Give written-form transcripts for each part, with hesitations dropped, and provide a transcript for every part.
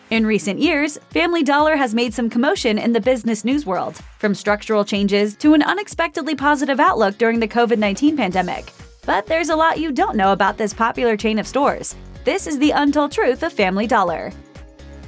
In recent years, Family Dollar has made some commotion in the business news world, from structural changes to an unexpectedly positive outlook during the COVID-19 pandemic. But there's a lot you don't know about this popular chain of stores. This is the untold truth of Family Dollar.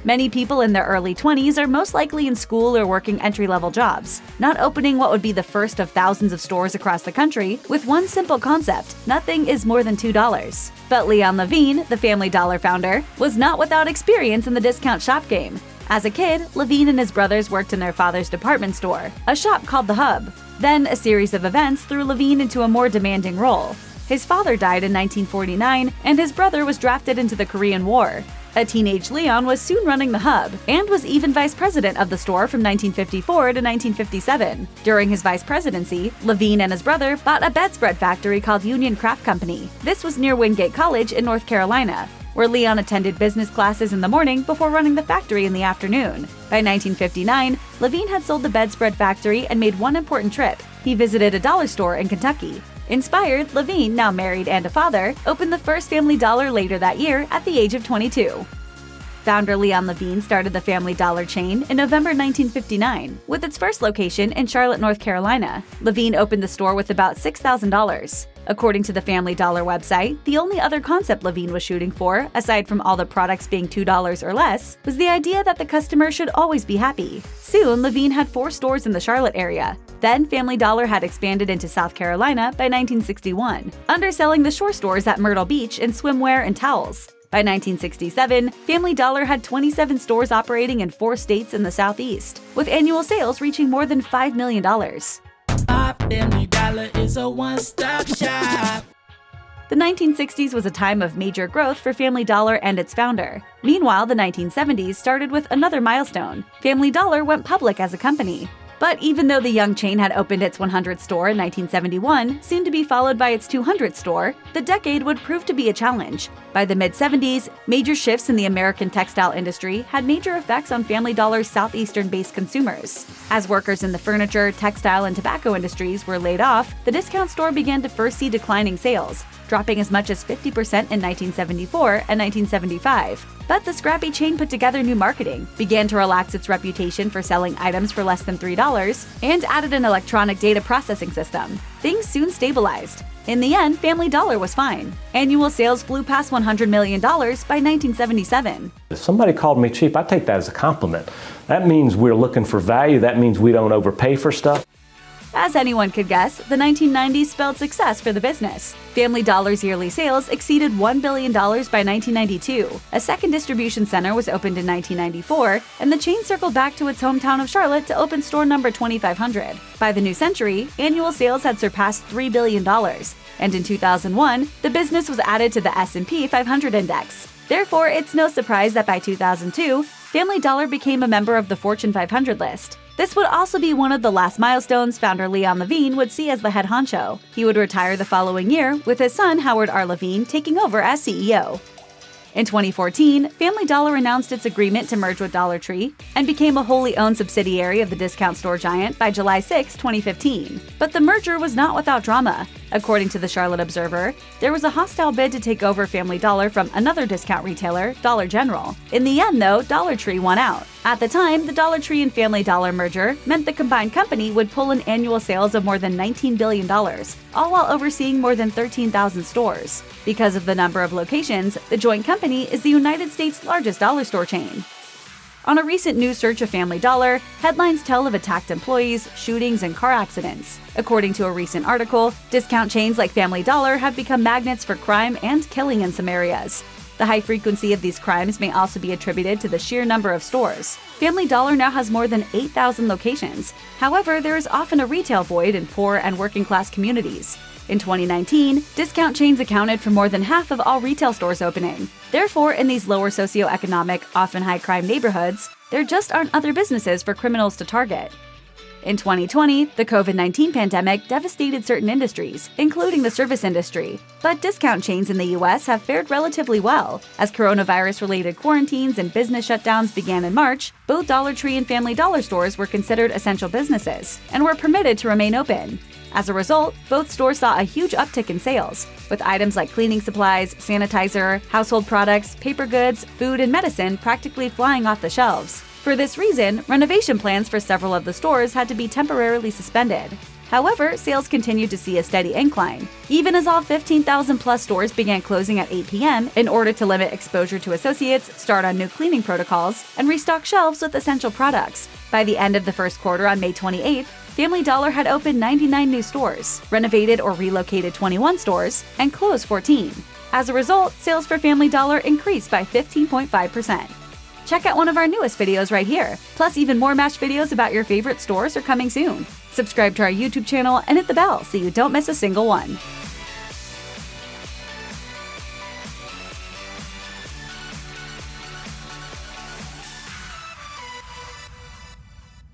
Many people in their early 20s are most likely in school or working entry-level jobs, not opening what would be the first of thousands of stores across the country with one simple concept: nothing is more than $2. But Leon Levine, the Family Dollar founder, was not without experience in the discount shop game. As a kid, Levine and his brothers worked in their father's department store, a shop called The Hub. Then, a series of events threw Levine into a more demanding role. His father died in 1949, and his brother was drafted into the Korean War. A teenage Leon was soon running The Hub, and was even vice president of the store from 1954 to 1957. During his vice presidency, Levine and his brother bought a bedspread factory called Union Craft Company. This was near Wingate College in North Carolina, where Leon attended business classes in the morning before running the factory in the afternoon. By 1959, Levine had sold the bedspread factory and made one important trip. He visited a dollar store in Kentucky. Inspired, Levine, now married and a father, opened the first Family Dollar later that year at the age of 22. Founder Leon Levine started the Family Dollar chain in November 1959, with its first location in Charlotte, North Carolina. Levine opened the store with about $6,000. According to the Family Dollar website, the only other concept Levine was shooting for, aside from all the products being $2 or less, was the idea that the customer should always be happy. Soon, Levine had 4 stores in the Charlotte area. Then, Family Dollar had expanded into South Carolina by 1961, underselling the shore stores at Myrtle Beach in swimwear and towels. By 1967, Family Dollar had 27 stores operating in 4 states in the Southeast, with annual sales reaching more than $5 million. Family Dollar is a one-stop shop. The 1960s was a time of major growth for Family Dollar and its founder. Meanwhile, the 1970s started with another milestone. Family Dollar went public as a company. But even though the young chain had opened its 100th store in 1971, soon to be followed by its 200th store, the decade would prove to be a challenge. By the mid-70s, major shifts in the American textile industry had major effects on Family Dollar's southeastern-based consumers. As workers in the furniture, textile, and tobacco industries were laid off, the discount store began to first see declining sales, dropping as much as 50% in 1974 and 1975. But the scrappy chain put together new marketing, began to relax its reputation for selling items for less than $3, and added an electronic data processing system. Things soon stabilized. In the end, Family Dollar was fine. Annual sales flew past $100 million by 1977. If somebody called me cheap, I take that as a compliment. That means we're looking for value. That means we don't overpay for stuff. As anyone could guess, the 1990s spelled success for the business. Family Dollar's yearly sales exceeded $1 billion by 1992. A second distribution center was opened in 1994, and the chain circled back to its hometown of Charlotte to open store number 2500. By the new century, annual sales had surpassed $3 billion, and in 2001, the business was added to the S&P 500 index. Therefore, it's no surprise that by 2002, Family Dollar became a member of the Fortune 500 list. This would also be one of the last milestones founder Leon Levine would see as the head honcho. He would retire the following year, with his son Howard R. Levine taking over as CEO. In 2014, Family Dollar announced its agreement to merge with Dollar Tree and became a wholly owned subsidiary of the discount store giant by July 6, 2015. But the merger was not without drama. According to the Charlotte Observer, there was a hostile bid to take over Family Dollar from another discount retailer, Dollar General. In the end, though, Dollar Tree won out. At the time, the Dollar Tree and Family Dollar merger meant the combined company would pull in annual sales of more than $19 billion, all while overseeing more than 13,000 stores. Because of the number of locations, the joint company is the United States' largest dollar store chain. On a recent news search of Family Dollar, headlines tell of attacked employees, shootings, and car accidents. According to a recent article, discount chains like Family Dollar have become magnets for crime and killing in some areas. The high frequency of these crimes may also be attributed to the sheer number of stores. Family Dollar now has more than 8,000 locations. However, there is often a retail void in poor and working-class communities. In 2019, discount chains accounted for more than half of all retail stores opening. Therefore, in these lower socioeconomic, often high-crime neighborhoods, there just aren't other businesses for criminals to target. In 2020, the COVID-19 pandemic devastated certain industries, including the service industry. But discount chains in the U.S. have fared relatively well. As coronavirus-related quarantines and business shutdowns began in March, both Dollar Tree and Family Dollar stores were considered essential businesses and were permitted to remain open. As a result, both stores saw a huge uptick in sales, with items like cleaning supplies, sanitizer, household products, paper goods, food, and medicine practically flying off the shelves. For this reason, renovation plans for several of the stores had to be temporarily suspended. However, sales continued to see a steady incline, even as all 15,000-plus stores began closing at 8 p.m. in order to limit exposure to associates, start on new cleaning protocols, and restock shelves with essential products. By the end of the first quarter on May 28th, Family Dollar had opened 99 new stores, renovated or relocated 21 stores, and closed 14. As a result, sales for Family Dollar increased by 15.5%. Check out one of our newest videos right here. Plus, even more MASH videos about your favorite stores are coming soon. Subscribe to our YouTube channel and hit the bell so you don't miss a single one.